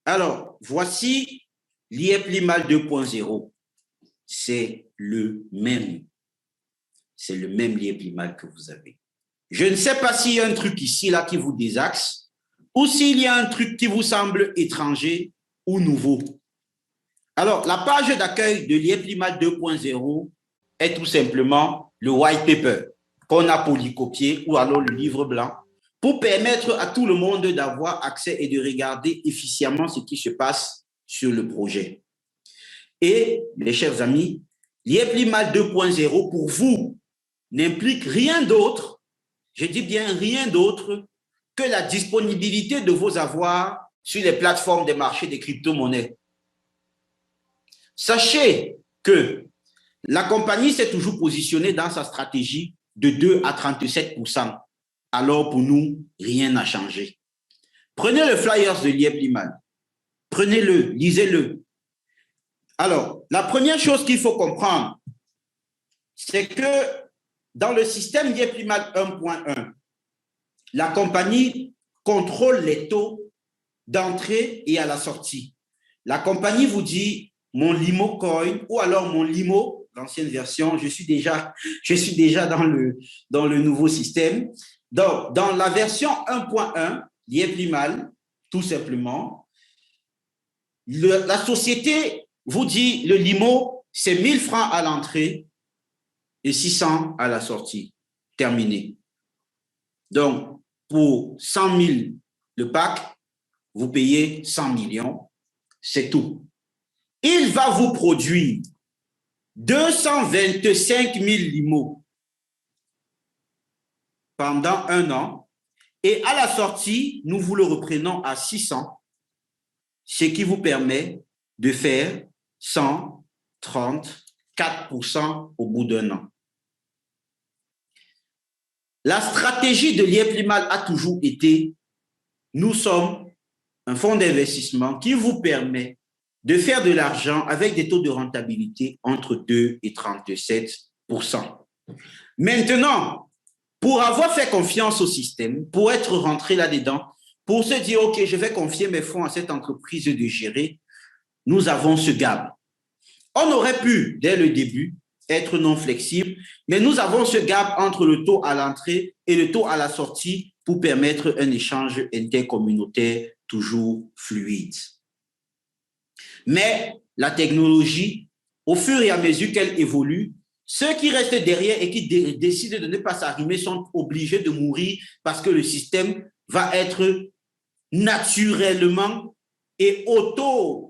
Alors, voici l'IEP-LIMAL 2.0. C'est le même. C'est le même l'IEP-LIMAL que vous avez. Je ne sais pas s'il y a un truc ici, là, qui vous désaxe, ou s'il y a un truc qui vous semble étranger ou nouveau. Alors, la page d'accueil de l'IEP-LIMAL 2.0 est tout simplement le white paper qu'on a polycopié ou alors le livre blanc pour permettre à tout le monde d'avoir accès et de regarder efficacement ce qui se passe sur le projet. Et, mes chers amis, l'IEP-LIMAL 2.0 pour vous n'implique rien d'autre, je dis bien rien d'autre, que la disponibilité de vos avoirs sur les plateformes des marchés des crypto-monnaies. Sachez que la compagnie s'est toujours positionnée dans sa stratégie de 2 à 37%. Alors pour nous, rien n'a changé. Prenez le flyers de l'IEP-LIMAL. Prenez-le, lisez-le. Alors, la première chose qu'il faut comprendre, c'est que dans le système l'IEP-LIMAL 1.1, la compagnie contrôle les taux d'entrée et à la sortie. La compagnie vous dit mon Limo Coin ou alors mon Limo, l'ancienne version, je suis déjà dans le nouveau système. Donc, dans la version 1.1, l'IEP-LIMAL, tout simplement, la société vous dit le Limo, c'est 1000 francs à l'entrée et 600 à la sortie. Terminé. Donc, pour 100 000 le pack, vous payez 100 millions, c'est tout. Il va vous produire 225 000 limos pendant un an et à la sortie, nous vous le reprenons à 600, ce qui vous permet de faire 134% au bout d'un an. La stratégie de l'IEP-LIMAL a toujours été, nous sommes un fonds d'investissement qui vous permet de faire de l'argent avec des taux de rentabilité entre 2 et 37%. Maintenant, pour avoir fait confiance au système, pour être rentré là-dedans, pour se dire, OK, je vais confier mes fonds à cette entreprise de gérer, nous avons ce gap. On aurait pu, dès le début, être non flexible, mais nous avons ce gap entre le taux à l'entrée et le taux à la sortie pour permettre un échange intercommunautaire toujours fluide. Mais la technologie, au fur et à mesure qu'elle évolue, ceux qui restent derrière et qui décident de ne pas s'arrimer sont obligés de mourir parce que le système va être naturellement et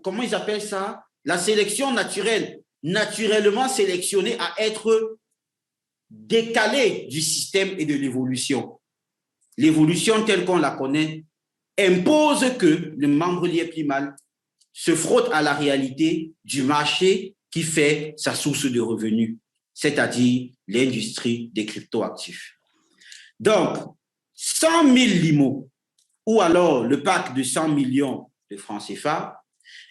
comment ils appellent ça? La sélection naturelle, naturellement sélectionné à être décalé du système et de l'évolution. L'évolution telle qu'on la connaît impose que le membre l'IEP-LIMAL se frotte à la réalité du marché qui fait sa source de revenus, c'est-à-dire l'industrie des cryptoactifs. Donc, 100 000 limos ou alors le pack de 100 millions de francs CFA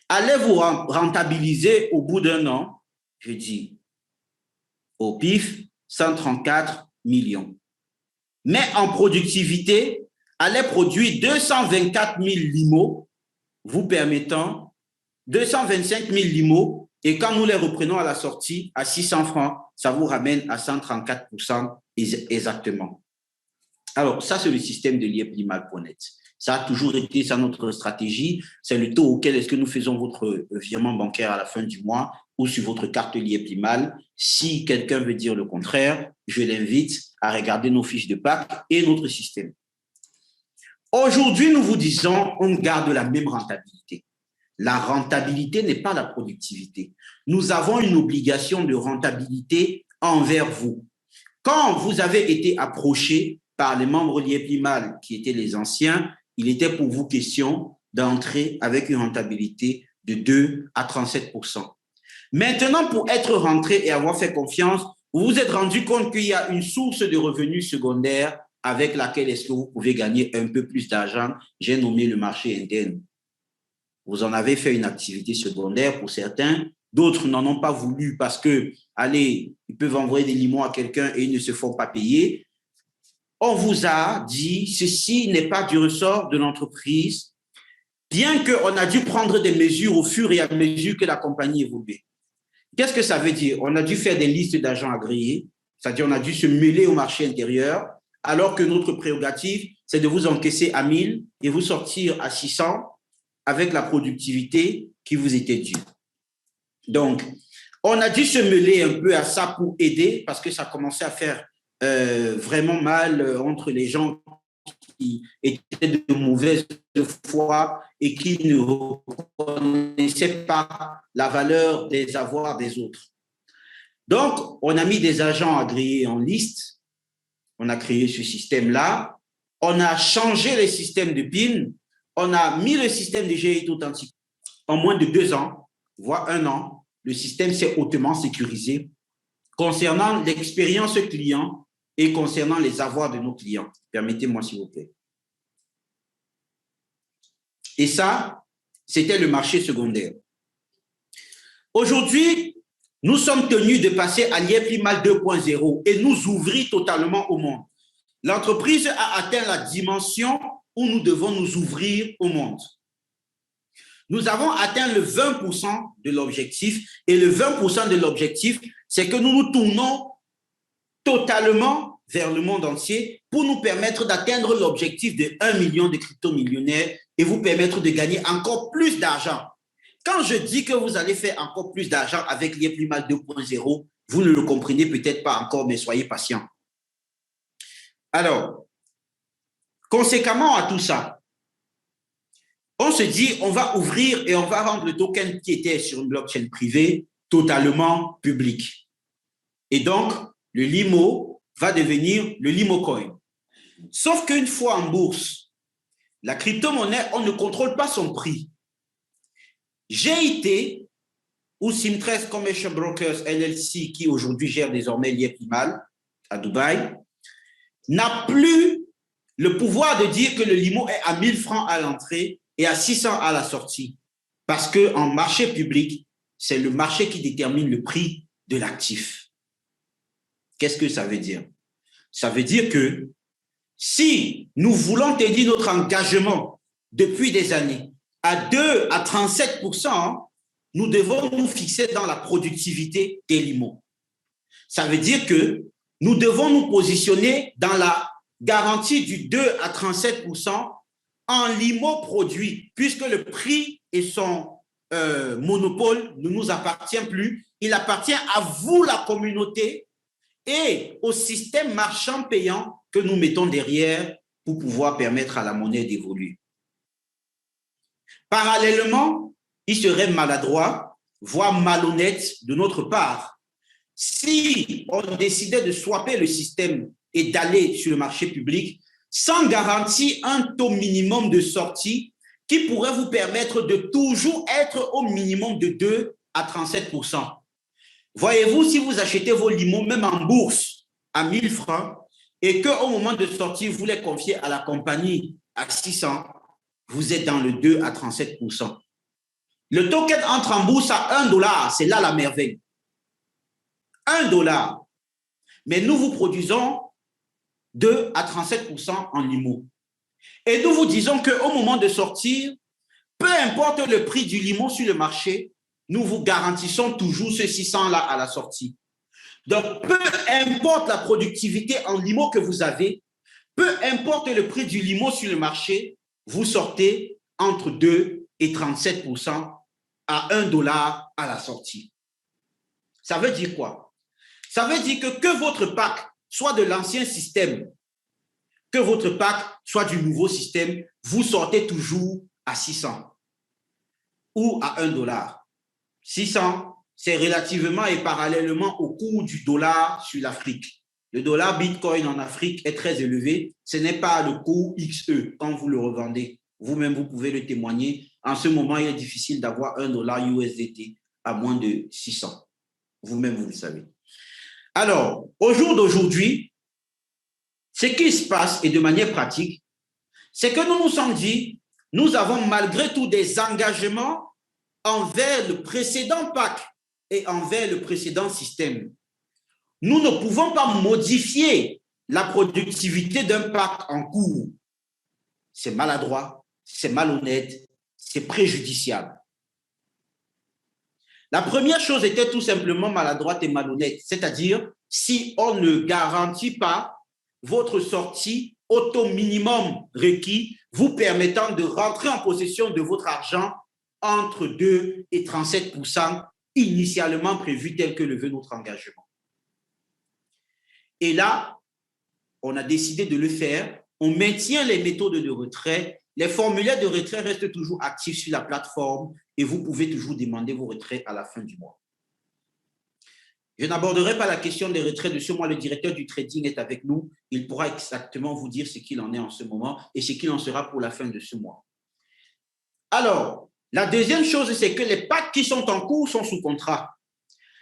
allait vous rentabiliser au bout d'un an, je dis au pif, 134 millions. Mais en productivité, allait produire 224 000 limos, vous permettant 225 000 limos, et quand nous les reprenons à la sortie à 600 francs, ça vous ramène à 134% exactement. Alors, ça, c'est le système de l'IEP-LIMAL.net. Ça a toujours été ça notre stratégie. C'est le taux auquel est-ce que nous faisons votre virement bancaire à la fin du mois ou sur votre carte l'IEP-LIMAL. Si quelqu'un veut dire le contraire, je l'invite à regarder nos fiches de pack et notre système. Aujourd'hui, nous vous disons, on garde la même rentabilité. La rentabilité n'est pas la productivité. Nous avons une obligation de rentabilité envers vous. Quand vous avez été approché par les membres l'IEP-LIMAL, qui étaient les anciens, il était pour vous question d'entrer avec une rentabilité de 2 à 37%. Maintenant, pour être rentré et avoir fait confiance, vous vous êtes rendu compte qu'il y a une source de revenus secondaire avec laquelle est-ce que vous pouvez gagner un peu plus d'argent. J'ai nommé le marché interne. Vous en avez fait une activité secondaire pour certains. D'autres n'en ont pas voulu parce que, allez, ils peuvent envoyer des limons à quelqu'un et ils ne se font pas payer. On vous a dit, ceci n'est pas du ressort de l'entreprise. bien qu'on a dû prendre des mesures au fur et à mesure que la compagnie évoluait. Qu'est-ce que ça veut dire? On a dû faire des listes d'agents agréés, c'est-à-dire on a dû se mêler au marché intérieur, alors que notre prérogative, c'est de vous encaisser à 1000 et vous sortir à 600 avec la productivité qui vous était due. Donc, on a dû se mêler un peu à ça pour aider parce que ça commençait à faire vraiment mal entre les gens qui étaient de mauvaise foi et qui ne reconnaissaient pas la valeur des avoirs des autres. Donc, on a mis des agents agréés en liste, on a créé ce système-là, on a changé les systèmes de PIN, on a mis le système de GIT authentique. En moins de 2 ans, voire 1 an, le système s'est hautement sécurisé concernant l'expérience client et concernant les avoirs de nos clients. Permettez-moi, s'il vous plaît. Et ça, c'était le marché secondaire. Aujourd'hui, nous sommes tenus de passer à l'IEPIMAL 2.0 et nous ouvrir totalement au monde. L'entreprise a atteint la dimension où nous devons nous ouvrir au monde. Nous avons atteint le 20% de l'objectif et le 20% de l'objectif, c'est que nous nous tournons totalement vers le monde entier pour nous permettre d'atteindre l'objectif de 1 million de crypto-millionnaires et vous permettre de gagner encore plus d'argent. Quand je dis que vous allez faire encore plus d'argent avec l'IEPIMAL 2.0, vous ne le comprenez peut-être pas encore, mais soyez patient. Alors, conséquemment à tout ça, on se dit, on va ouvrir et on va rendre le token qui était sur une blockchain privée totalement public. Et donc, le LIMO va devenir le LIMOcoin. Sauf qu'une fois en bourse, la crypto-monnaie, on ne contrôle pas son prix. GIT, ou Simtrade Commercial Brokers LLC, qui aujourd'hui gère désormais l'IEPIMAL à Dubaï, n'a plus le pouvoir de dire que le LIMO est à 1000 francs à l'entrée et à 600 à la sortie. Parce qu'en marché public, c'est le marché qui détermine le prix de l'actif. Qu'est-ce que ça veut dire? Ça veut dire que si nous voulons tenir notre engagement depuis des années à 2 à 37%, nous devons nous fixer dans la productivité des LIMO. Ça veut dire que nous devons nous positionner dans la garantie du 2 à 37% en LIMO produit, puisque le prix et son monopole ne nous appartient plus. Il appartient à vous, la communauté, et au système marchand payant que nous mettons derrière pour pouvoir permettre à la monnaie d'évoluer. Parallèlement, il serait maladroit, voire malhonnête de notre part, si on décidait de swapper le système et d'aller sur le marché public sans garantir un taux minimum de sortie qui pourrait vous permettre de toujours être au minimum de 2 à 37%. Voyez-vous, si vous achetez vos LIMO, même en bourse, à 1000 francs, et qu'au moment de sortie, vous les confiez à la compagnie à 600, vous êtes dans le 2 à 37%. Le token entre en bourse à 1 $, c'est là la merveille. 1 $. Mais nous vous produisons 2 à 37% en LIMO. Et nous vous disons qu'au moment de sortir, peu importe le prix du LIMO sur le marché, nous vous garantissons toujours ce 600-là à la sortie. Donc, peu importe la productivité en LIMO que vous avez, peu importe le prix du LIMO sur le marché, vous sortez entre 2 et 37% à 1 $ à la sortie. Ça veut dire quoi? Ça veut dire que votre pack soit de l'ancien système, que votre pack soit du nouveau système, vous sortez toujours à 600 ou à 1 $. 600, c'est relativement et parallèlement au cours du dollar sur l'Afrique. Le dollar Bitcoin en Afrique est très élevé. Ce n'est pas le cours XE quand vous le revendez. Vous-même, vous pouvez le témoigner. En ce moment, il est difficile d'avoir 1 $ USDT à moins de 600. Vous-même, vous le savez. Alors, au jour d'aujourd'hui, ce qui se passe, et de manière pratique, c'est que nous nous sommes dit, nous avons malgré tout des engagements envers le précédent pack et envers le précédent système. Nous ne pouvons pas modifier la productivité d'un pack en cours. C'est maladroit, c'est malhonnête, c'est préjudiciable. La première chose était tout simplement maladroite et malhonnête, c'est-à-dire si on ne garantit pas votre sortie au taux minimum requis, vous permettant de rentrer en possession de votre argent entre 2 et 37% initialement prévu tel que le veut notre engagement. Et là, on a décidé de le faire. On maintient les méthodes de retrait. Les formulaires de retrait restent toujours actifs sur la plateforme et vous pouvez toujours demander vos retraits à la fin du mois. Je n'aborderai pas la question des retraits de ce mois. Le directeur du trading est avec nous. Il pourra exactement vous dire ce qu'il en est en ce moment et ce qu'il en sera pour la fin de ce mois. Alors, la deuxième chose, c'est que les packs qui sont en cours sont sous contrat.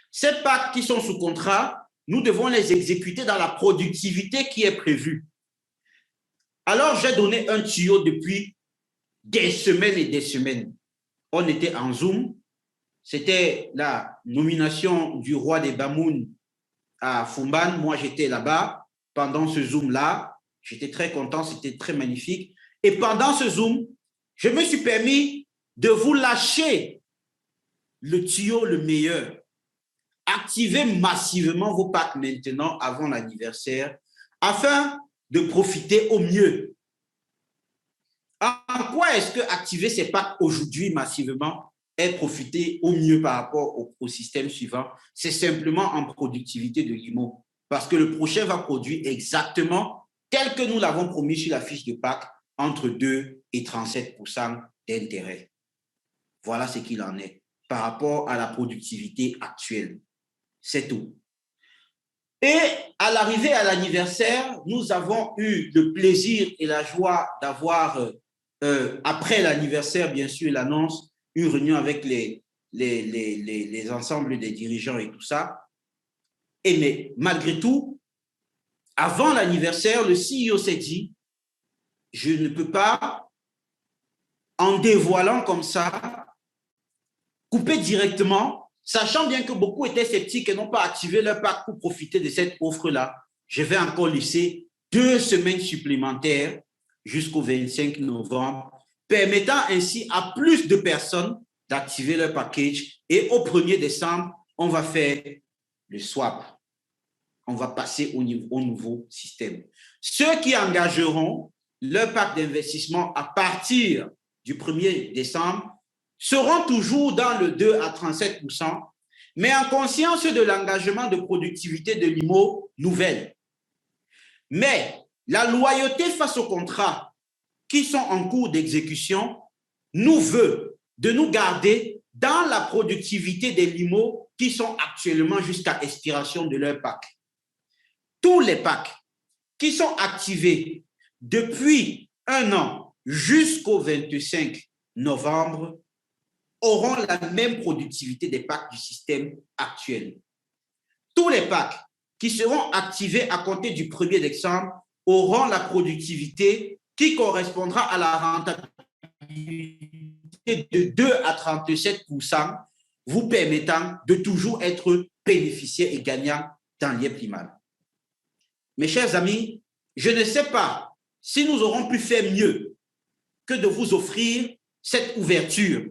Ces packs qui sont sous contrat, nous devons les exécuter dans la productivité qui est prévue. Alors, j'ai donné un tuyau depuis des semaines et des semaines. On était en Zoom. C'était la nomination du roi des Bamoun à Fumban. Moi, j'étais là-bas pendant ce Zoom-là. J'étais très content, c'était très magnifique. Et pendant ce Zoom, je me suis permis de vous lâcher le tuyau le meilleur. Activez massivement vos packs maintenant avant l'anniversaire afin de profiter au mieux. En quoi est-ce que activer ces packs aujourd'hui massivement est profiter au mieux par rapport au système suivant? C'est simplement en productivité de l'IMO. Parce que le prochain va produire exactement tel que nous l'avons promis sur la fiche de pack, entre 2 et 37% d'intérêt. Voilà ce qu'il en est par rapport à la productivité actuelle. C'est tout. Et à l'arrivée à l'anniversaire, nous avons eu le plaisir et la joie d'avoir, après l'anniversaire, bien sûr, l'annonce, une réunion avec les ensembles des dirigeants et tout ça. Et mais malgré tout, avant l'anniversaire, le CEO s'est dit, je ne peux pas, en dévoilant comme ça, couper directement, sachant bien que beaucoup étaient sceptiques et n'ont pas activé leur pack pour profiter de cette offre-là. Je vais encore laisser 2 semaines supplémentaires jusqu'au 25 novembre, permettant ainsi à plus de personnes d'activer leur package. Et au 1er décembre, on va faire le swap. On va passer au nouveau système. Ceux qui engageront leur pack d'investissement à partir du 1er décembre seront toujours dans le 2 à 37%, mais en conscience de l'engagement de productivité de l'IMO nouvelle. Mais la loyauté face aux contrats qui sont en cours d'exécution nous veut de nous garder dans la productivité des LIMO qui sont actuellement jusqu'à expiration de leur pack. Tous les packs qui sont activés depuis 1 an jusqu'au 25 novembre auront la même productivité des packs du système actuel. Tous les packs qui seront activés à compter du 1er décembre auront la productivité qui correspondra à la rentabilité de 2 à 37%, vous permettant de toujours être bénéficiaire et gagnant dans l'IEPLIMAL. Mes chers amis, je ne sais pas si nous aurons pu faire mieux que de vous offrir cette ouverture.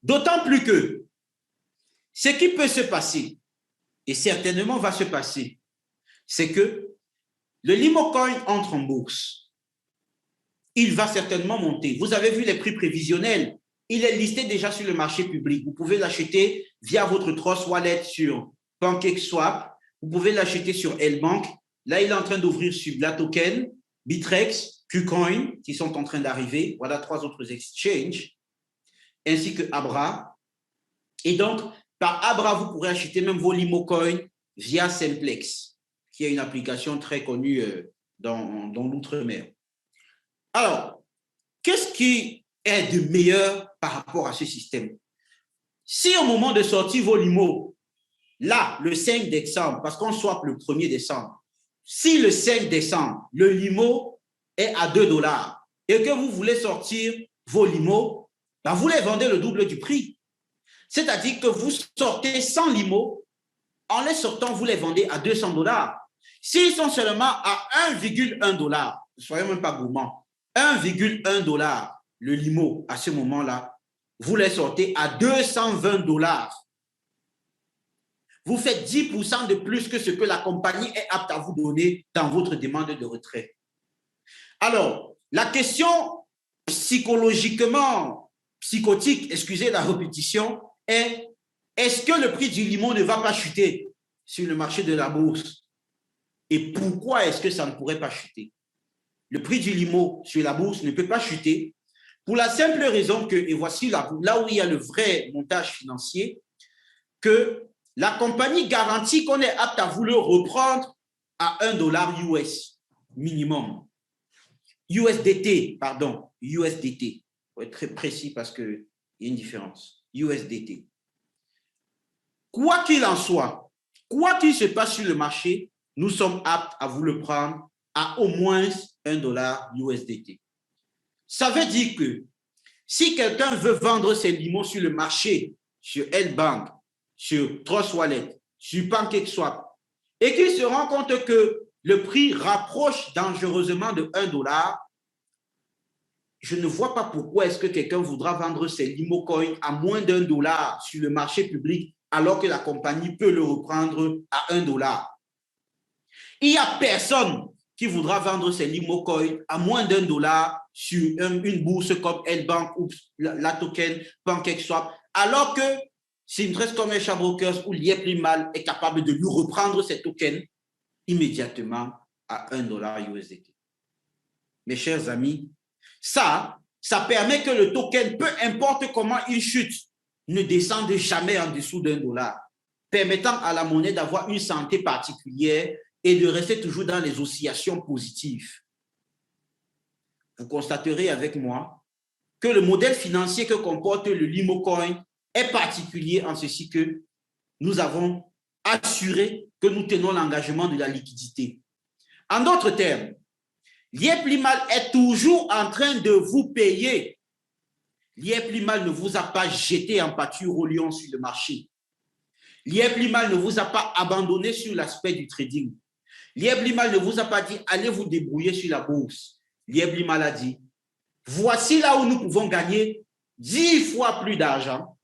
D'autant plus que ce qui peut se passer, et certainement va se passer, c'est que le LIMOcoin entre en bourse. Il va certainement monter. Vous avez vu les prix prévisionnels. Il est listé déjà sur le marché public. Vous pouvez l'acheter via votre Trust Wallet sur PancakeSwap. Vous pouvez l'acheter sur L-Bank. Là, il est en train d'ouvrir sur BlaToken, Bitrex, KuCoin, qui sont en train d'arriver. Voilà 3 autres exchanges, ainsi que Abra. Et donc, par Abra, vous pourrez acheter même vos LIMOcoins via Simplex, qui est une application très connue dans l'outre-mer. Alors, qu'est-ce qui est de meilleur par rapport à ce système? Si au moment de sortir vos LIMO, là, le 5 décembre, parce qu'on swap le 1er décembre, si le 5 décembre, le LIMO est à 2 $ et que vous voulez sortir vos LIMO, ben vous les vendez le double du prix. C'est-à-dire que vous sortez 100 LIMO, en les sortant, vous les vendez à 200 $. S'ils sont seulement à 1,1 $, ne soyez même pas gourmand, 1,1 $ le LIMO à ce moment-là, vous les sortez à 220 $. Vous faites 10% de plus que ce que la compagnie est apte à vous donner dans votre demande de retrait. Alors, la question psychologiquement psychotique, excusez la répétition, est: est-ce que le prix du limon ne va pas chuter sur le marché de la bourse? Et pourquoi est-ce que ça ne pourrait pas chuter? Le prix du limon sur la bourse ne peut pas chuter pour la simple raison que, et voici là où il y a le vrai montage financier, que la compagnie garantit qu'on est apte à vous le reprendre à $1 US minimum. USDT, pardon, USDT. Il faut être très précis parce qu'il y a une différence. USDT. Quoi qu'il en soit, quoi qu'il se passe sur le marché, nous sommes aptes à vous le prendre à au moins $1 USDT. Ça veut dire que si quelqu'un veut vendre ses limons sur le marché, sur L-Bank, sur Trust Wallet, sur PancakeSwap, et qu'il se rend compte que le prix rapproche dangereusement de $1, je ne vois pas pourquoi est-ce que quelqu'un voudra vendre ses limocoins à moins d'$1 sur le marché public alors que la compagnie peut le reprendre à $1. Il n'y a personne qui voudra vendre ses limocoins à moins d'$1 sur une bourse comme L-Bank ou la token PancakeSwap, alors que Syntrust Commercial Brokers ou Liep-Limal est capable de lui reprendre ses tokens immédiatement à $1 USDT. Mes chers amis, ça permet que le token, peu importe comment il chute, ne descende jamais en dessous d'$, permettant à la monnaie d'avoir une santé particulière et de rester toujours dans les oscillations positives. Vous constaterez avec moi que le modèle financier que comporte le Limocoin est particulier en ceci que nous avons assuré que nous tenons l'engagement de la liquidité. En d'autres termes, Liep-Limal est toujours en train de vous payer. Liep-Limal ne vous a pas jeté en pâture au lion sur le marché. Liep-Limal ne vous a pas abandonné sur l'aspect du trading. Liep-Limal ne vous a pas dit allez vous débrouiller sur la bourse. Liep-Limal a dit voici là où nous pouvons gagner 10 fois plus d'argent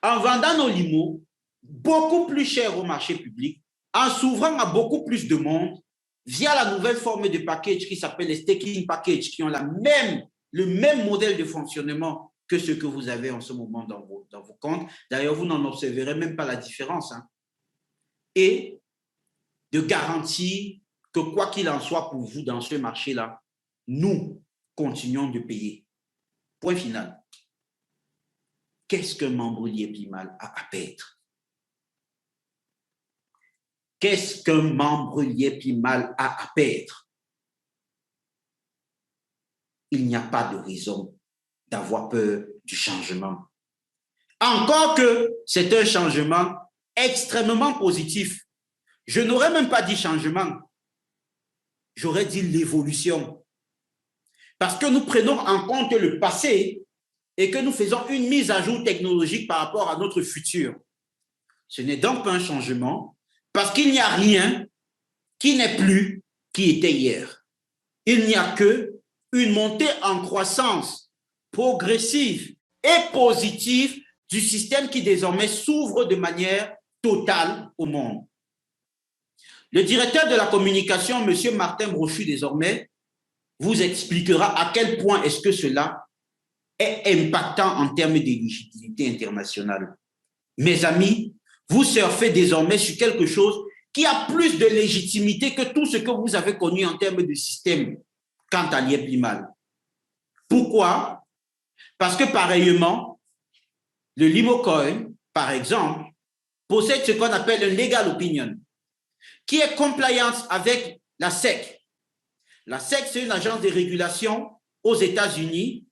en vendant nos limos beaucoup plus cher au marché public, en s'ouvrant à beaucoup plus de monde via la nouvelle forme de package qui s'appelle les staking packages, qui ont le même modèle de fonctionnement que ce que vous avez en ce moment dans vos comptes. D'ailleurs, vous n'en observerez même pas la différence. Hein. Et de garantir que quoi qu'il en soit pour vous dans ce marché-là, nous continuons de payer. Point final. Qu'est-ce qu'un membre Liep-Limal a à perdre? Qu'est-ce qu'un membre Liep-Limal a à perdre? Il n'y a pas de raison d'avoir peur du changement. Encore que c'est un changement extrêmement positif. Je n'aurais même pas dit changement, j'aurais dit l'évolution. Parce que nous prenons en compte le passé et que nous faisons une mise à jour technologique par rapport à notre futur. Ce n'est donc pas un changement, parce qu'il n'y a rien qui n'est plus qui était hier. Il n'y a que une montée en croissance progressive et positive du système qui désormais s'ouvre de manière totale au monde. Le directeur de la communication, M. Martin Brochu, désormais, vous expliquera à quel point est-ce que cela est impactant en termes d'éligibilité internationale. Mes amis, vous surfez désormais sur quelque chose qui a plus de légitimité que tout ce que vous avez connu en termes de système quant à Liep-Limal. Pourquoi? Parce que pareillement, le Limocoin, par exemple, possède ce qu'on appelle un legal opinion, qui est compliance avec la SEC. La SEC, c'est une agence de régulation aux États-Unis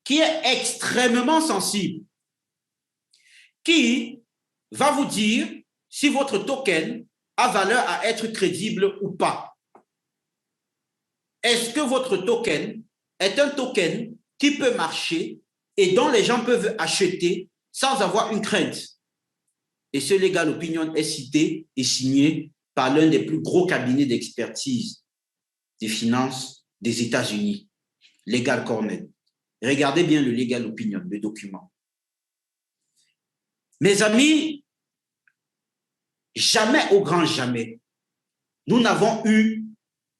qui est extrêmement sensible, qui va vous dire si votre token a valeur à être crédible ou pas. Est-ce que votre token est un token qui peut marcher et dont les gens peuvent acheter sans avoir une crainte? Et ce legal opinion est cité et signé par l'un des plus gros cabinets d'expertise des finances des États-Unis, Legal Cornell. Regardez bien le legal opinion, le document. Mes amis, jamais au grand jamais, nous n'avons eu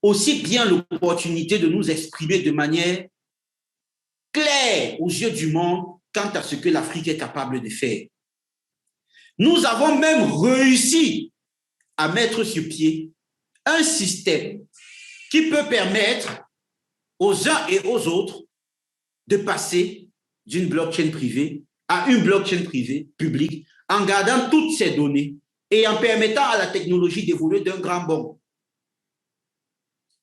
aussi bien l'opportunité de nous exprimer de manière claire aux yeux du monde quant à ce que l'Afrique est capable de faire. Nous avons même réussi à mettre sur pied un système qui peut permettre aux uns et aux autres de passer d'une blockchain privée à une blockchain privée publique en gardant toutes ces données et en permettant à la technologie d'évoluer d'un grand bond.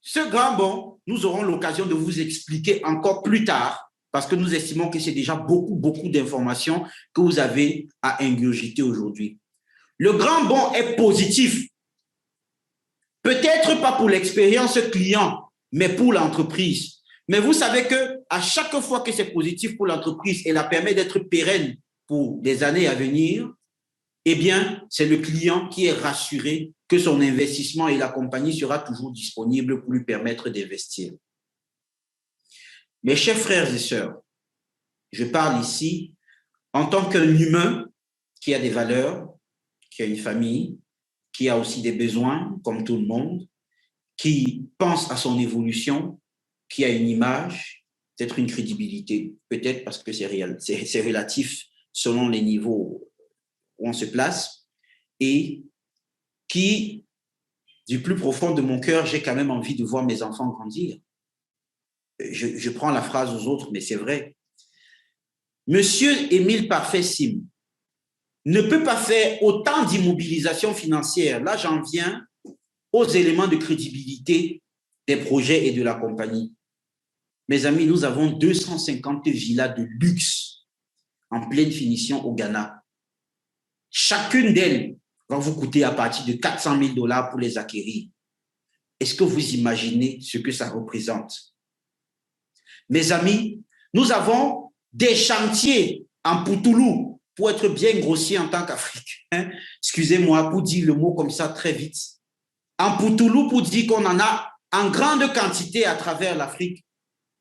Ce grand bond, nous aurons l'occasion de vous expliquer encore plus tard parce que nous estimons que c'est déjà beaucoup d'informations que vous avez à ingurgiter aujourd'hui. Le grand bond est positif. Peut-être pas pour l'expérience client, mais pour l'entreprise. Mais vous savez qu'à chaque fois que c'est positif pour l'entreprise et la permet d'être pérenne pour des années à venir, eh bien, c'est le client qui est rassuré que son investissement et la compagnie sera toujours disponible pour lui permettre d'investir. Mes chers frères et sœurs, je parle ici en tant qu'un humain qui a des valeurs, qui a une famille, qui a aussi des besoins, comme tout le monde, qui pense à son évolution, qui a une image, peut-être une crédibilité, peut-être parce que c'est relatif selon les niveaux où on se place, et qui, du plus profond de mon cœur, j'ai quand même envie de voir mes enfants grandir. Je prends la phrase aux autres, mais c'est vrai. Monsieur Émile Parfait Sim ne peut pas faire autant d'immobilisation financière. Là, j'en viens aux éléments de crédibilité des projets et de la compagnie. Mes amis, nous avons 250 villas de luxe en pleine finition au Ghana. Chacune d'elles va vous coûter à partir de 400 000 $ pour les acquérir. Est-ce que vous imaginez ce que ça représente? Mes amis, nous avons des chantiers en Poutoulou, pour être bien grossier en tant qu'Africain, excusez-moi pour dire le mot comme ça très vite, en Poutoulou pour dire qu'on en a en grande quantité à travers l'Afrique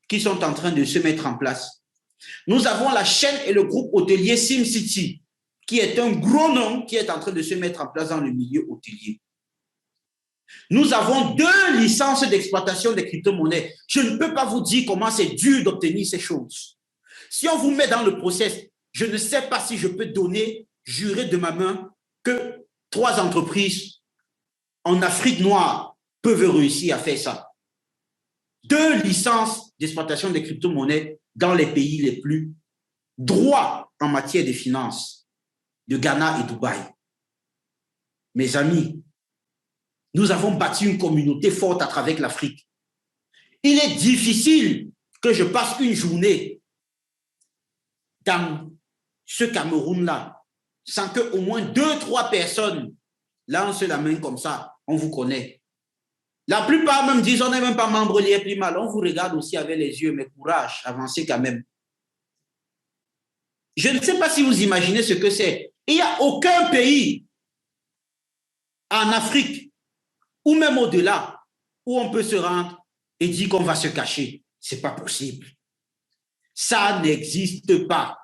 qui sont en train de se mettre en place. Nous avons la chaîne et le groupe hôtelier SimCity, qui est un gros nom qui est en train de se mettre en place dans le milieu hôtelier. Nous avons 2 licences d'exploitation des crypto-monnaies. Je ne peux pas vous dire comment c'est dur d'obtenir ces choses. Si on vous met dans le process, je ne sais pas si je peux donner, jurer de ma main, que 3 entreprises en Afrique noire peuvent réussir à faire ça. 2 licences d'exploitation des crypto-monnaies dans les pays les plus droits en matière de finances, de Ghana et Dubaï. Mes amis, nous avons bâti une communauté forte à travers l'Afrique. Il est difficile que je passe une journée dans ce Cameroun-là sans qu'au moins 2-3 personnes lancent la main comme ça. On vous connaît. La plupart même disent, on n'est même pas membre de l'IEPLIMAL. On vous regarde aussi avec les yeux, mais courage, avancez quand même. Je ne sais pas si vous imaginez ce que c'est. Il n'y a aucun pays en Afrique, ou même au-delà, où on peut se rendre et dire qu'on va se cacher. Ce n'est pas possible. Ça n'existe pas.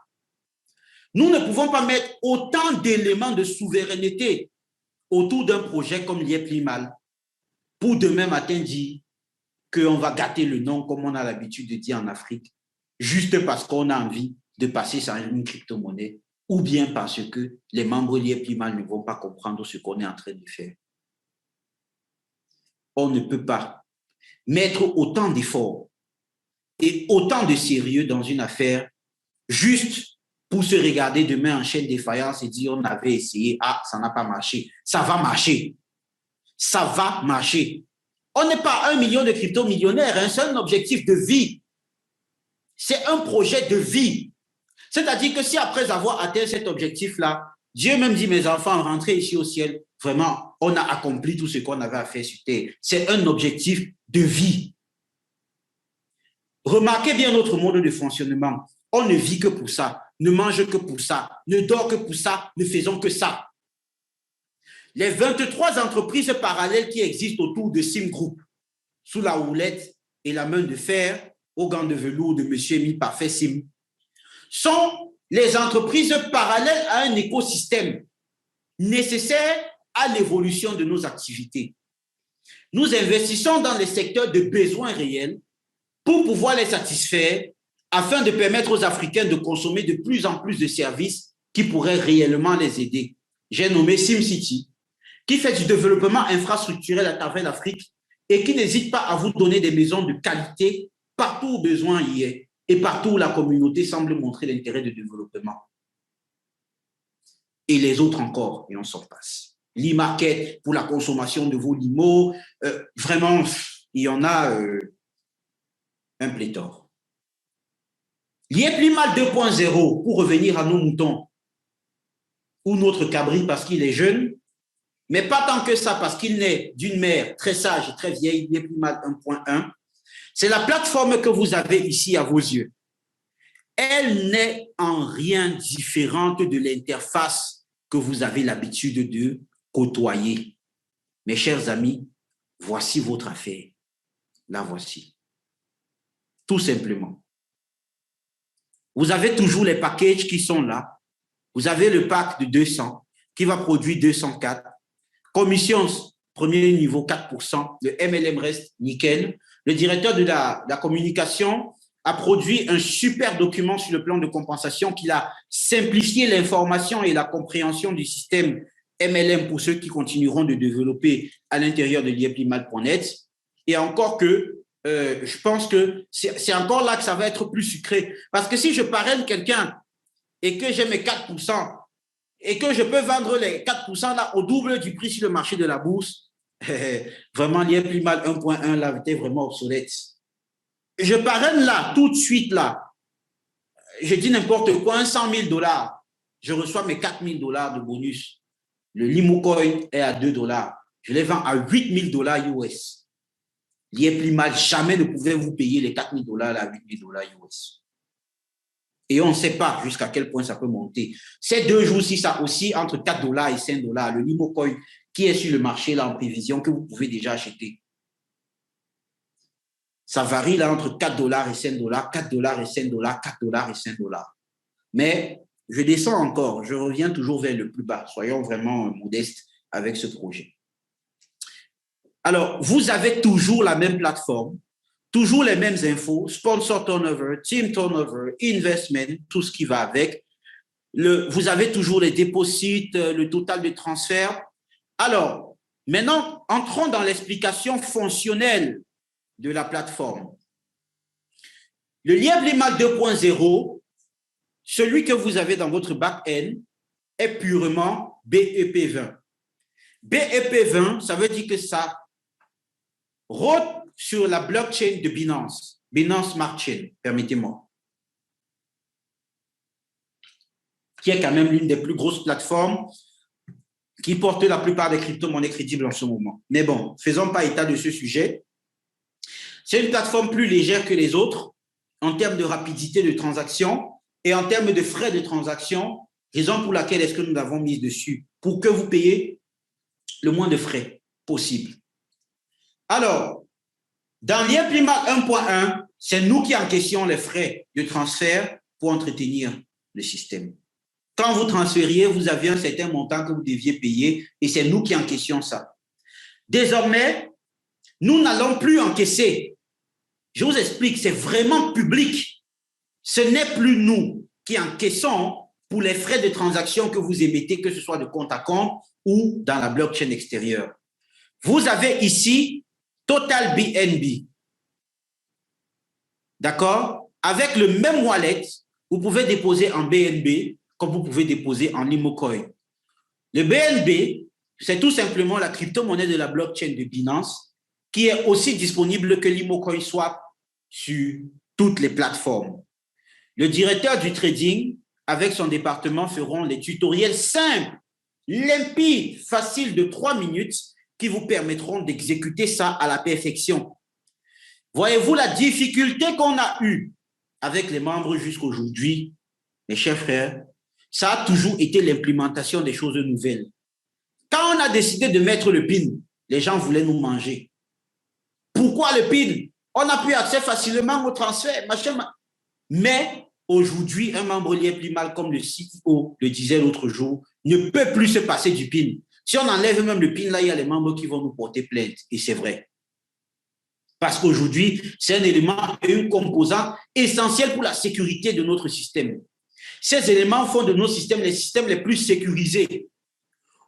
Nous ne pouvons pas mettre autant d'éléments de souveraineté autour d'un projet comme l'IEPLIMAL pour demain matin dire qu'on va gâter le nom comme on a l'habitude de dire en Afrique, juste parce qu'on a envie de passer sur une crypto-monnaie ou bien parce que les membres de l'IEPLIMAL ne vont pas comprendre ce qu'on est en train de faire. On ne peut pas mettre autant d'efforts et autant de sérieux dans une affaire juste pour se regarder demain en chaîne de défaillance et dire on avait essayé, ah, ça n'a pas marché. Ça va marcher. Ça va marcher. On n'est pas 1 million de crypto-millionnaires, hein, c'est un objectif de vie. C'est un projet de vie. C'est-à-dire que si après avoir atteint cet objectif-là, Dieu même dit, mes enfants, rentrez ici au ciel, vraiment, on a accompli tout ce qu'on avait à faire sur terre. C'est un objectif de vie. Remarquez bien notre mode de fonctionnement. On ne vit que pour ça, ne mange que pour ça, ne dort que pour ça, ne faisons que ça. Les 23 entreprises parallèles qui existent autour de Sim Group, sous la houlette et la main de fer aux gants de velours de M. Émile Parfait Sim, sont les entreprises parallèles à un écosystème nécessaire à l'évolution de nos activités. Nous investissons dans les secteurs de besoins réels pour pouvoir les satisfaire afin de permettre aux Africains de consommer de plus en plus de services qui pourraient réellement les aider. J'ai nommé SimCity, qui fait du développement infrastructurel à travers l'Afrique et qui n'hésite pas à vous donner des maisons de qualité partout où besoin y est et partout où la communauté semble montrer l'intérêt de développement. Et les autres encore, et on s'en passe. L'e-market pour la consommation de vos limos, vraiment, il y en a un pléthore. L'IEPLIMAL 2.0, pour revenir à nos moutons, ou notre cabri parce qu'il est jeune, mais pas tant que ça parce qu'il naît d'une mère très sage et très vieille, l'IEPLIMAL 1.1, c'est la plateforme que vous avez ici à vos yeux. Elle n'est en rien différente de l'interface que vous avez l'habitude de côtoyer. Mes chers amis, voici votre affaire. La voici. Tout simplement. Vous avez toujours les packages qui sont là. Vous avez le pack de 200 qui va produire 204. Commission premier niveau 4%. Le MLM reste nickel. Le directeur de la communication a produit un super document sur le plan de compensation qui a simplifié l'information et la compréhension du système MLM pour ceux qui continueront de développer à l'intérieur de l'IEPLIMAL.net. Et encore que je pense que c'est encore là que ça va être plus sucré. Parce que si je parraine quelqu'un et que j'ai mes 4% et que je peux vendre les 4% là au double du prix sur le marché de la bourse, vraiment l'IEPLIMAL 1.1 là était vraiment obsolète. Je parraine là, tout de suite là, je dis n'importe quoi, 100 000 $, je reçois mes 4 000 $ de bonus. Le Limocoin est à 2 $. Je les vends à 8 000 $ US. L'IEPLIMAL jamais ne pouvait vous payer les 4 000 $ à 8 000 $ US. Et on ne sait pas jusqu'à quel point ça peut monter. Ces 2 jours-ci, ça aussi entre 4 $ et 5 $. Le Limocoin qui est sur le marché là en prévision que vous pouvez déjà acheter. Ça varie là entre 4 $ et 5 $, 4 $ et 5 $, 4 $ et 5 $. Mais je descends encore, je reviens toujours vers le plus bas. Soyons vraiment modestes avec ce projet. Alors, vous avez toujours la même plateforme, toujours les mêmes infos, sponsor turnover, team turnover, investment, tout ce qui va avec. Vous avez toujours les dépôts, le total de transfert. Alors, maintenant, entrons dans l'explication fonctionnelle de la plateforme. Le LIEPLIMAL 2.0, celui que vous avez dans votre back-end, est purement BEP20. BEP20, ça veut dire que ça rôde sur la blockchain de Binance, Binance Smart Chain, permettez-moi, qui est quand même l'une des plus grosses plateformes qui porte la plupart des crypto-monnaies crédibles en ce moment. Mais bon, faisons pas état de ce sujet. C'est une plateforme plus légère que les autres en termes de rapidité de transaction et en termes de frais de transaction, raison pour laquelle est-ce que nous l'avons mise dessus, pour que vous payiez le moins de frais possible. Alors, dans l'IEPLIMAL 1.1, c'est nous qui encaissions les frais de transfert pour entretenir le système. Quand vous transfériez, vous aviez un certain montant que vous deviez payer et c'est nous qui encaissions ça. Désormais, nous n'allons plus encaisser. Je vous explique, c'est vraiment public. Ce n'est plus nous qui encaissons pour les frais de transaction que vous émettez, que ce soit de compte à compte ou dans la blockchain extérieure. Vous avez ici Total BNB. D'accord? Avec le même wallet, vous pouvez déposer en BNB comme vous pouvez déposer en Limocoin. Le BNB, c'est tout simplement la crypto-monnaie de la blockchain de Binance qui est aussi disponible que Limocoin Swap sur toutes les plateformes. Le directeur du trading, avec son département, feront les tutoriels simples, limpides, faciles de 3 minutes qui vous permettront d'exécuter ça à la perfection. Voyez-vous la difficulté qu'on a eue avec les membres jusqu'aujourd'hui, mes chers frères, ça a toujours été l'implémentation des choses nouvelles. Quand on a décidé de mettre le PIN, les gens voulaient nous manger. Pourquoi le PIN? On a pu accéder facilement au transfert, machin. Mais aujourd'hui, un membre lié plus mal, comme le CEO le disait l'autre jour, ne peut plus se passer du PIN. Si on enlève même le PIN, là, il y a les membres qui vont nous porter plainte. Et c'est vrai. Parce qu'aujourd'hui, c'est un élément et une composante essentielle pour la sécurité de notre système. Ces éléments font de nos systèmes les systèmes les plus sécurisés.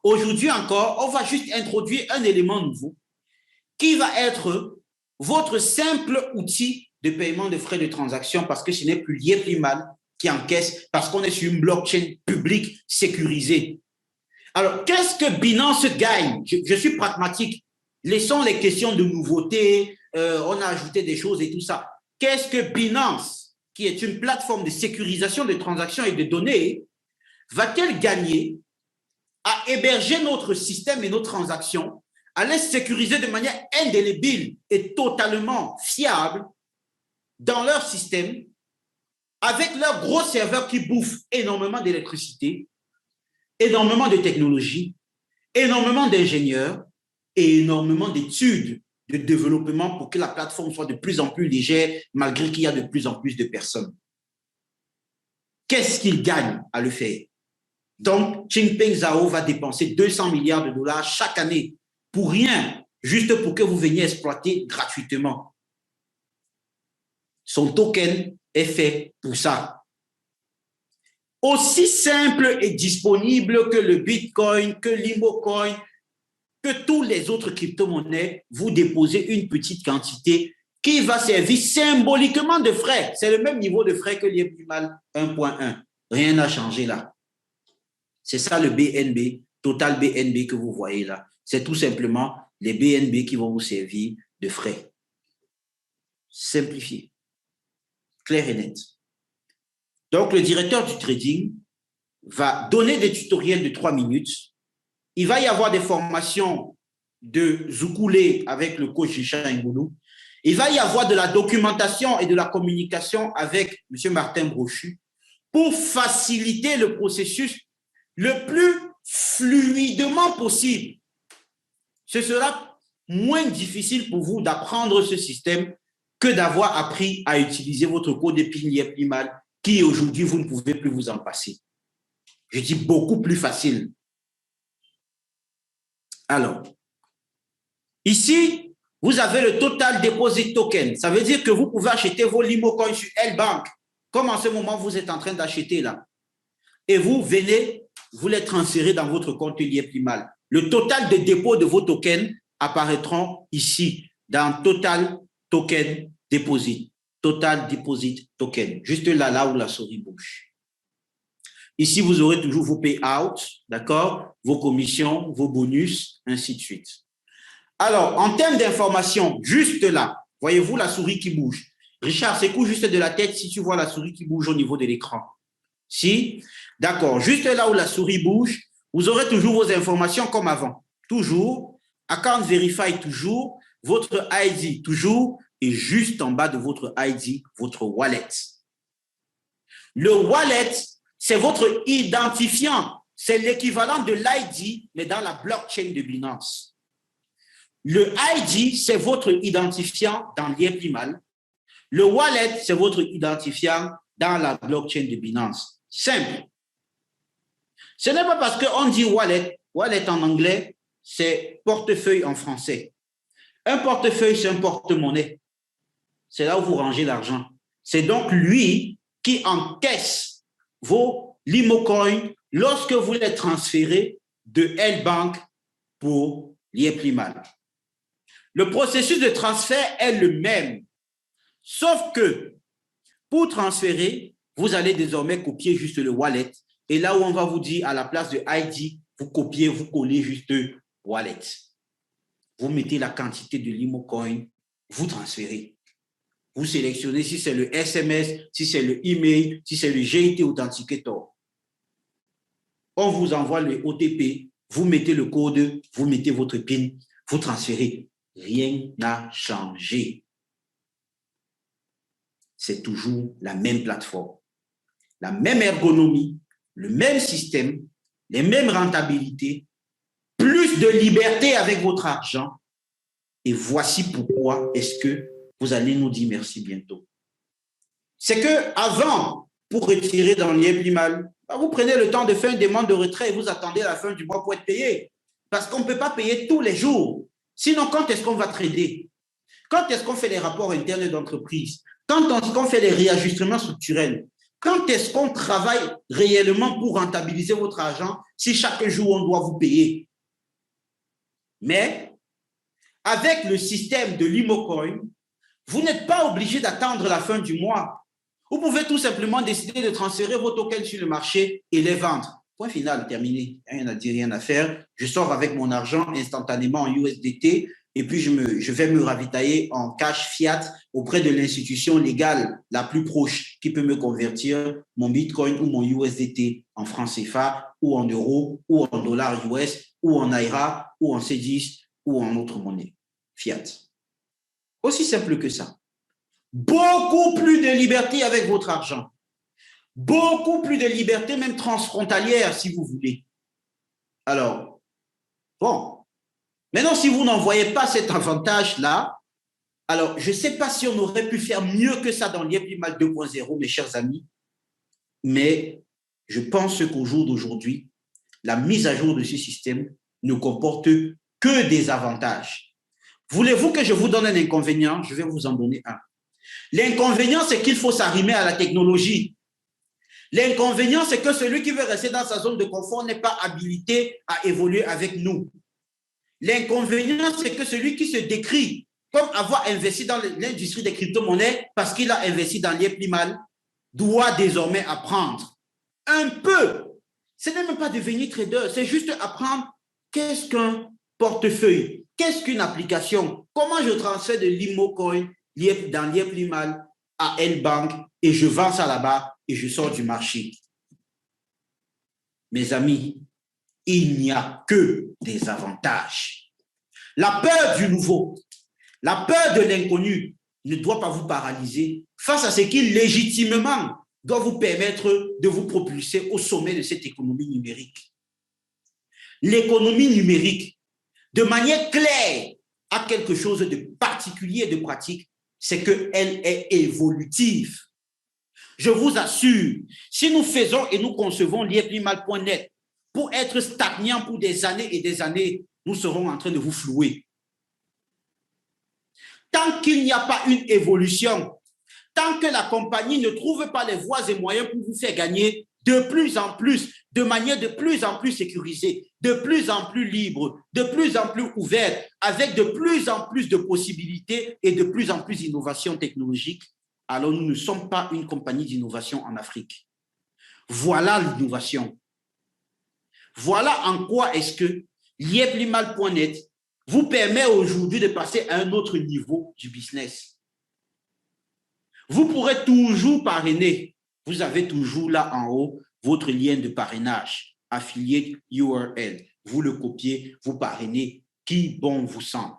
Aujourd'hui encore, on va juste introduire un élément nouveau qui va être votre simple outil de paiement de frais de transaction parce que ce n'est plus lié plus mal qui encaisse parce qu'on est sur une blockchain publique sécurisée. Alors, qu'est-ce que Binance gagne? Je suis pragmatique. Laissons les questions de nouveauté, on a ajouté des choses et tout ça. Qu'est-ce que Binance, qui est une plateforme de sécurisation de transactions et de données, va-t-elle gagner à héberger notre système et nos transactions, à les sécuriser de manière indélébile et totalement fiable dans leur système, avec leurs gros serveurs qui bouffent énormément d'électricité, énormément de technologie, énormément d'ingénieurs et énormément d'études de développement pour que la plateforme soit de plus en plus légère, malgré qu'il y a de plus en plus de personnes. Qu'est-ce qu'ils gagnent à le faire? Donc, Changpeng Zhao va dépenser 200 milliards de dollars chaque année pour rien, juste pour que vous veniez exploiter gratuitement. Son token est fait pour ça. Aussi simple et disponible que le Bitcoin, que l'Imocoin, que tous les autres crypto-monnaies, vous déposez une petite quantité qui va servir symboliquement de frais. C'est le même niveau de frais que l'IEPMAL 1.1. Rien n'a changé là. C'est ça le BNB, Total BNB que vous voyez là. C'est tout simplement les BNB qui vont vous servir de frais. Simplifié. Clair et net. Donc, le directeur du trading va donner des tutoriels de 3 minutes. Il va y avoir des formations de Zoukoulé avec le coach Richard Ngoulou. Il va y avoir de la documentation et de la communication avec M. Martin Brochu pour faciliter le processus le plus fluidement possible. Ce sera moins difficile pour vous d'apprendre ce système que d'avoir appris à utiliser votre code PIN qui aujourd'hui, vous ne pouvez plus vous en passer. Je dis beaucoup plus facile. Alors, ici, vous avez le Total Deposit Token. Ça veut dire que vous pouvez acheter vos Limocoins sur L-Bank, comme en ce moment, vous êtes en train d'acheter là. Et vous venez, vous les transférez dans votre compte Lieplimal. Le total de dépôt de vos tokens apparaîtront ici, dans Total Token Deposit. Total Deposit Token. Juste là, là où la souris bouge. Ici, vous aurez toujours vos payouts, d'accord, vos commissions, vos bonus, ainsi de suite. Alors, en termes d'information, juste là, voyez-vous la souris qui bouge. Richard, secoue juste de la tête si tu vois la souris qui bouge au niveau de l'écran. Si? D'accord. Juste là où la souris bouge, vous aurez toujours vos informations comme avant. Toujours. Account Verify toujours. Votre ID toujours. Et juste en bas de votre ID, votre wallet. Le wallet, c'est votre identifiant. C'est l'équivalent de l'ID, mais dans la blockchain de Binance. Le ID, c'est votre identifiant dans l'IEPIMAL. Le wallet, c'est votre identifiant dans la blockchain de Binance. Simple. Ce n'est pas parce qu'on dit wallet, wallet en anglais, c'est portefeuille en français. Un portefeuille, c'est un porte-monnaie. C'est là où vous rangez l'argent. C'est donc lui qui encaisse vos Limocoins lorsque vous les transférez de L-Bank pour l'IEPIMAL. Le processus de transfert est le même, sauf que pour transférer, vous allez désormais copier juste le wallet. Et là où on va vous dire à la place de ID, vous copiez, vous collez juste wallet. Vous mettez la quantité de Limocoin, vous transférez. Vous sélectionnez si c'est le SMS, si c'est le email, si c'est le GIT Authenticator. On vous envoie le OTP, vous mettez le code, vous mettez votre PIN, vous transférez. Rien n'a changé. C'est toujours la même plateforme, la même ergonomie, le même système, les mêmes rentabilités, plus de liberté avec votre argent. Et voici pourquoi est-ce que vous allez nous dire merci bientôt. C'est qu'avant, pour retirer dans l'IEP-LIMAL, vous prenez le temps de faire une demande de retrait et vous attendez la fin du mois pour être payé. Parce qu'on ne peut pas payer tous les jours. Sinon, quand est-ce qu'on va trader? Quand est-ce qu'on fait les rapports internes d'entreprise? Quand est-ce qu'on fait les réajustements structurels? Quand est-ce qu'on travaille réellement pour rentabiliser votre argent si chaque jour on doit vous payer? Mais avec le système de l'IMOCoin, vous n'êtes pas obligé d'attendre la fin du mois. Vous pouvez tout simplement décider de transférer vos tokens sur le marché et les vendre. Point final, terminé. Rien à dire, rien à faire. Je sors avec mon argent instantanément en USDT et puis je vais me ravitailler en cash fiat auprès de l'institution légale la plus proche qui peut me convertir mon Bitcoin ou mon USDT en francs CFA ou en euros ou en dollars US ou en Naira ou en C10 ou en autre monnaie fiat. Aussi simple que ça. Beaucoup plus de liberté avec votre argent. Beaucoup plus de liberté, même transfrontalière, si vous voulez. Alors, bon. Maintenant, si vous n'en voyez pas cet avantage-là, alors, je ne sais pas si on aurait pu faire mieux que ça dans l'IEP-LIMAL 2.0, mes chers amis, mais je pense qu'au jour d'aujourd'hui, la mise à jour de ce système ne comporte que des avantages. Voulez-vous que je vous donne un inconvénient? Je vais vous en donner un. L'inconvénient, c'est qu'il faut s'arrimer à la technologie. L'inconvénient, c'est que celui qui veut rester dans sa zone de confort n'est pas habilité à évoluer avec nous. L'inconvénient, c'est que celui qui se décrit comme avoir investi dans l'industrie des crypto-monnaies parce qu'il a investi dans l'IEP-LIMAL doit désormais apprendre un peu. Ce n'est même pas devenir trader, c'est juste apprendre qu'est-ce qu'un portefeuille, qu'est-ce qu'une application, comment je transfère de l'IMOCoin dans l'IEP-LIMAL à L-Bank et je vends ça là-bas et je sors du marché. Mes amis, il n'y a que des avantages. La peur du nouveau, la peur de l'inconnu ne doit pas vous paralyser face à ce qui légitimement doit vous permettre de vous propulser au sommet de cette économie numérique. L'économie numérique, de manière claire, a quelque chose de particulier et de pratique, c'est qu'elle est évolutive. Je vous assure, si nous faisons et nous concevons l'IEP-LIMAL.net pour être stagnant pour des années et des années, nous serons en train de vous flouer. Tant qu'il n'y a pas une évolution, tant que la compagnie ne trouve pas les voies et moyens pour vous faire gagner de plus en plus, de manière de plus en plus sécurisée, de plus en plus libre, de plus en plus ouverte, avec de plus en plus de possibilités et de plus en plus d'innovations technologiques, alors nous ne sommes pas une compagnie d'innovation en Afrique. Voilà l'innovation. Voilà en quoi est-ce que l'IEP-LIMAL.net vous permet aujourd'hui de passer à un autre niveau du business. Vous pourrez toujours parrainer. Vous avez toujours là en haut votre lien de parrainage, affiliate URL. Vous le copiez, vous parrainez qui bon vous semble.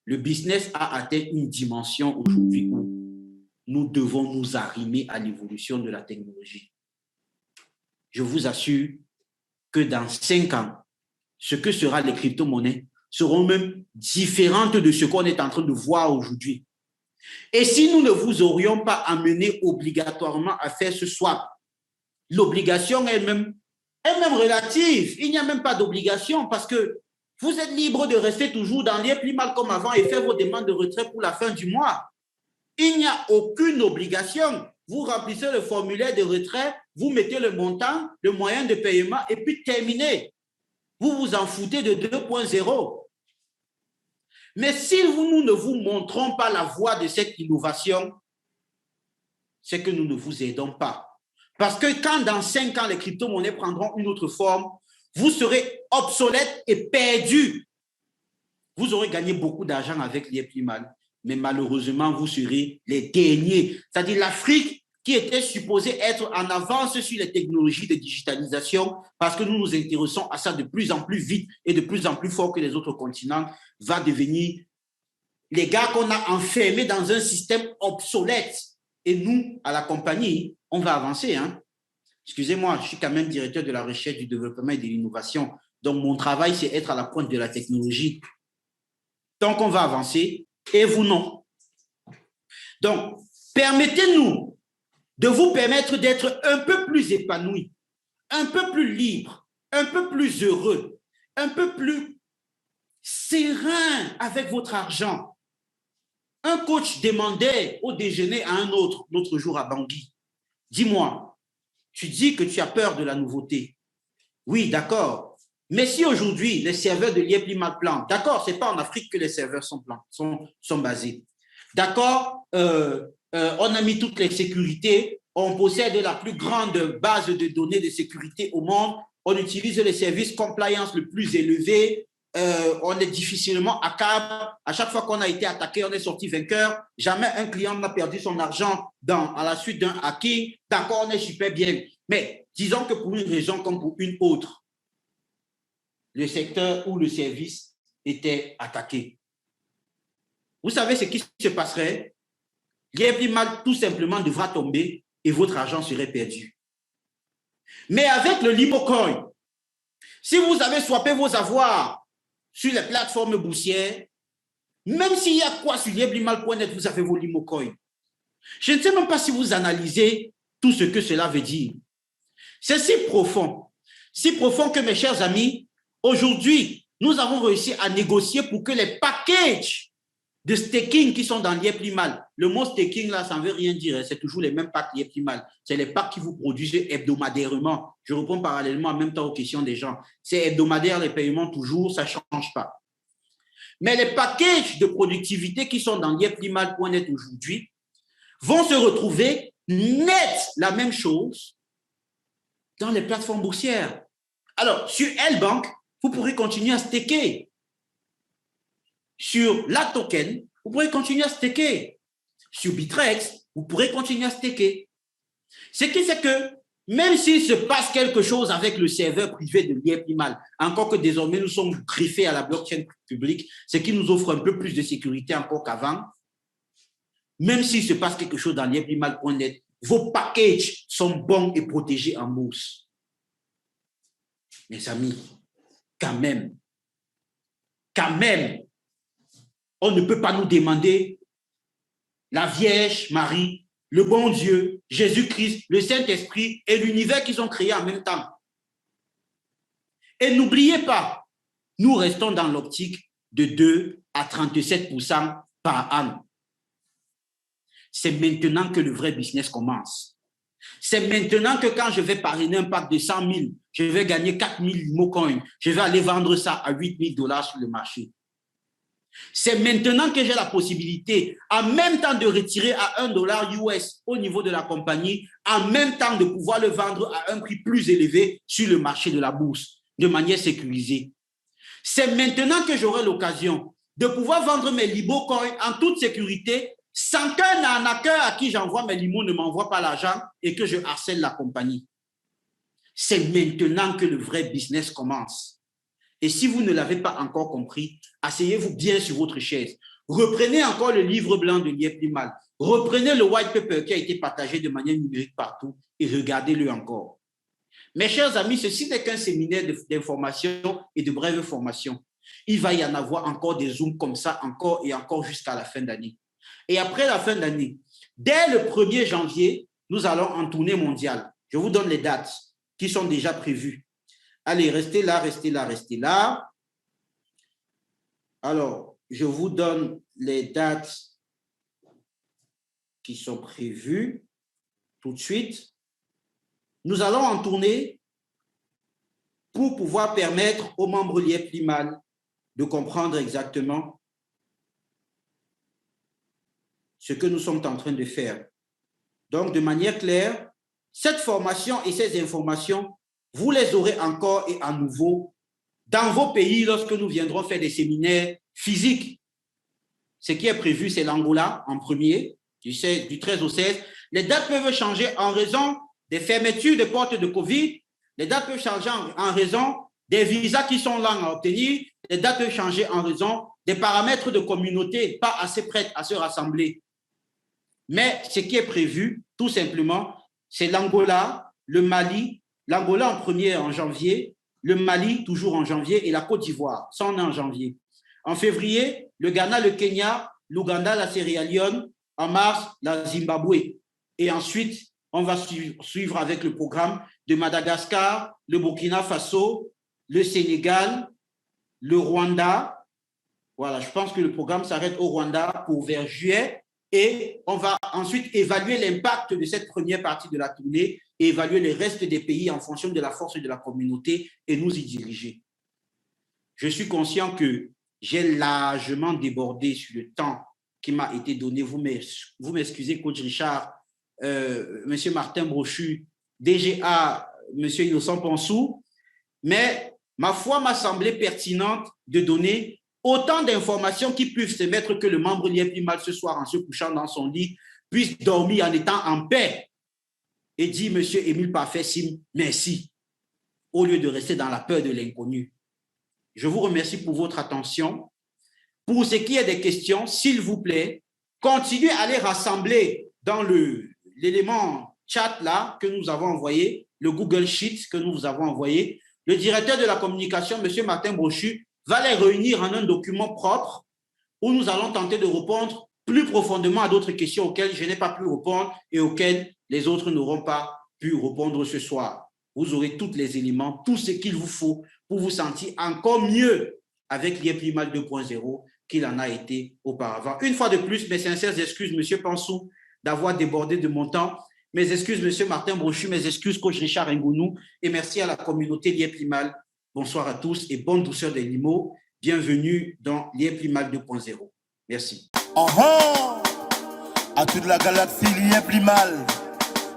Le business a atteint une dimension aujourd'hui où nous devons nous arrimer à l'évolution de la technologie. Je vous assure que dans 5 ans, ce que seront les crypto-monnaies seront même différentes de ce qu'on est en train de voir aujourd'hui. Et si nous ne vous aurions pas amené obligatoirement à faire ce swap, l'obligation est même relative. Il n'y a même pas d'obligation parce que vous êtes libre de rester toujours dans l'IEP-LIMAL comme avant et faire vos demandes de retrait pour la fin du mois. Il n'y a aucune obligation. Vous remplissez le formulaire de retrait, vous mettez le montant, le moyen de paiement et puis terminez. Vous vous en foutez de 2.0. Mais si nous ne vous montrons pas la voie de cette innovation, c'est que nous ne vous aidons pas. Parce que quand dans 5 ans, les crypto-monnaies prendront une autre forme, vous serez obsolète et perdu. Vous aurez gagné beaucoup d'argent avec l'IEP-LIMAL, mais malheureusement, vous serez les derniers. C'est-à-dire l'Afrique qui était supposée être en avance sur les technologies de digitalisation, parce que nous nous intéressons à ça de plus en plus vite et de plus en plus fort que les autres continents, va devenir les gars qu'on a enfermés dans un système obsolète. Et nous, à la compagnie, on va avancer. Hein? Excusez-moi, je suis quand même directeur de la recherche, du développement et de l'innovation. Donc, mon travail, c'est être à la pointe de la technologie. Donc, on va avancer. Et vous, non. Donc, permettez-nous de vous permettre d'être un peu plus épanoui, un peu plus libre, un peu plus heureux, un peu plus serein avec votre argent. Un coach demandait au déjeuner à un autre, l'autre jour à Bangui, dis-moi, tu dis que tu as peur de la nouveauté. Oui, d'accord. Mais si aujourd'hui, les serveurs de Liepli mal plantent, d'accord, ce n'est pas en Afrique que les serveurs sont basés. D'accord, on a mis toutes les sécurités, on possède la plus grande base de données de sécurité au monde, on utilise les services compliance le plus élevé, on est difficilement hackable. À chaque fois qu'on a été attaqué, on est sorti vainqueur. Jamais un client n'a perdu son argent à la suite d'un hacking. D'accord, on est super bien. Mais disons que pour une raison comme pour une autre, le secteur ou le service était attaqué. Vous savez ce qui se passerait? Liepli mal tout simplement devra tomber et votre argent serait perdu. Mais avec le LimoCoin, si vous avez swappé vos avoirs sur les plateformes boursières, même s'il y a quoi sur lieblimal.net, vous avez vos LimoCoin. Je ne sais même pas si vous analysez tout ce que cela veut dire. C'est si profond que, mes chers amis, aujourd'hui, nous avons réussi à négocier pour que les packages de staking qui sont dans Lieplimal, le mot staking là, ça ne veut rien dire, c'est toujours les mêmes packs Lieplimal, c'est les packs qui vous produisent hebdomadairement. Je réponds parallèlement en même temps aux questions des gens. C'est hebdomadaire, les paiements toujours, ça ne change pas. Mais les packages de productivité qui sont dans lieplimal.net aujourd'hui vont se retrouver net la même chose dans les plateformes boursières. Alors, sur L-Bank, vous pourrez continuer à staker. Sur la token, vous pourrez continuer à staker. Sur Bitrex, vous pourrez continuer à staker. Ce qui fait que même s'il se passe quelque chose avec le serveur privé de Lieplimal, encore que désormais nous sommes greffés à la blockchain publique, ce qui nous offre un peu plus de sécurité encore qu'avant, même s'il se passe quelque chose dans lieplimal.net, vos packages sont bons et protégés en bourse. Mes amis, quand même, on ne peut pas nous demander la Vierge Marie, le bon Dieu, Jésus-Christ, le Saint-Esprit et l'univers qu'ils ont créé en même temps. Et n'oubliez pas, nous restons dans l'optique de 2 à 37% par an. C'est maintenant que le vrai business commence. C'est maintenant que quand je vais parrainer un pack de 100 000, je vais gagner 4 000 LimoCoin, je vais aller vendre ça à 8 000 $ sur le marché. C'est maintenant que j'ai la possibilité, en même temps de retirer à $1 US au niveau de la compagnie, en même temps de pouvoir le vendre à un prix plus élevé sur le marché de la bourse, de manière sécurisée. C'est maintenant que j'aurai l'occasion de pouvoir vendre mes LimoCoin en toute sécurité, sans qu'un arnaqueur à qui j'envoie mes limos ne m'envoie pas l'argent et que je harcèle la compagnie. C'est maintenant que le vrai business commence. Et si vous ne l'avez pas encore compris, asseyez-vous bien sur votre chaise. Reprenez encore le livre blanc de Lieplimal. Reprenez le white paper qui a été partagé de manière numérique partout et regardez-le encore. Mes chers amis, ceci n'est qu'un séminaire d'information et de brève formation. Il va y en avoir encore des zooms comme ça, encore et encore jusqu'à la fin d'année. Et après la fin d'année, dès le 1er janvier, nous allons en tournée mondiale. Je vous donne les dates qui sont déjà prévues. Allez, restez là, restez là, restez là. Alors, je vous donne les dates qui sont prévues tout de suite. Nous allons en tournée pour pouvoir permettre aux membres Lieplimal de comprendre exactement ce que nous sommes en train de faire. Donc, de manière claire, cette formation et ces informations, vous les aurez encore et à nouveau dans vos pays lorsque nous viendrons faire des séminaires physiques. Ce qui est prévu, c'est l'Angola en premier, du 13 au 16. Les dates peuvent changer en raison des fermetures des portes de Covid. Les dates peuvent changer en raison des visas qui sont longs à obtenir. Les dates peuvent changer en raison des paramètres de communauté pas assez prêtes à se rassembler. Mais ce qui est prévu, tout simplement, c'est l'Angola, le Mali, l'Angola en premier en janvier, le Mali toujours en janvier et la Côte d'Ivoire, ça on est en janvier. En février, le Ghana, le Kenya, l'Ouganda, la Sierra Leone. en mars, la Zimbabwe. Et ensuite, on va suivre avec le programme de Madagascar, le Burkina Faso, le Sénégal, le Rwanda. Voilà, je pense que le programme s'arrête au Rwanda pour vers juillet. Et on va ensuite évaluer l'impact de cette première partie de la tournée et évaluer les restes des pays en fonction de la force de la communauté et nous y diriger. Je suis conscient que j'ai largement débordé sur le temps qui m'a été donné. Vous m'excusez, coach Richard, monsieur Martin Brochu, DGA, monsieur Innocent Ponsou, mais ma foi m'a semblé pertinente de donner autant d'informations qui peuvent se mettre que le membre l'ait plus mal ce soir en se couchant dans son lit, puisse dormir en étant en paix et dire, monsieur Émile Parfait-Sim, merci, au lieu de rester dans la peur de l'inconnu. Je vous remercie pour votre attention. Pour ce qui est des questions, s'il vous plaît, continuez à les rassembler dans l'élément chat là que nous avons envoyé, le Google Sheet que nous vous avons envoyé. Le directeur de la communication, monsieur Martin Brochu, va les réunir en un document propre où nous allons tenter de répondre plus profondément à d'autres questions auxquelles je n'ai pas pu répondre et auxquelles les autres n'auront pas pu répondre ce soir. Vous aurez tous les éléments, tout ce qu'il vous faut pour vous sentir encore mieux avec l'IEPLIMAL 2.0 qu'il en a été auparavant. Une fois de plus, mes sincères excuses, monsieur Pansou, d'avoir débordé de mon temps. Mes excuses, monsieur Martin Brochu, mes excuses, coach Richard Ngounou, et merci à la communauté l'IEPLIMAL. Bonsoir à tous et bonne douceur des limo. Bienvenue dans l'IEPLIMAL 2.0. Merci. À toute la galaxie, l'IEPLIMAL.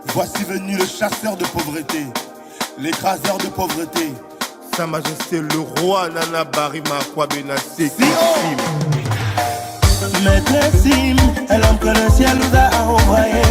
Voici venu le chasseur de pauvreté, l'écraseur de pauvreté. Sa Majesté le roi Nana Barima Kwabena Seki. Maître Sim, est l'homme que le ciel nous a envoyé.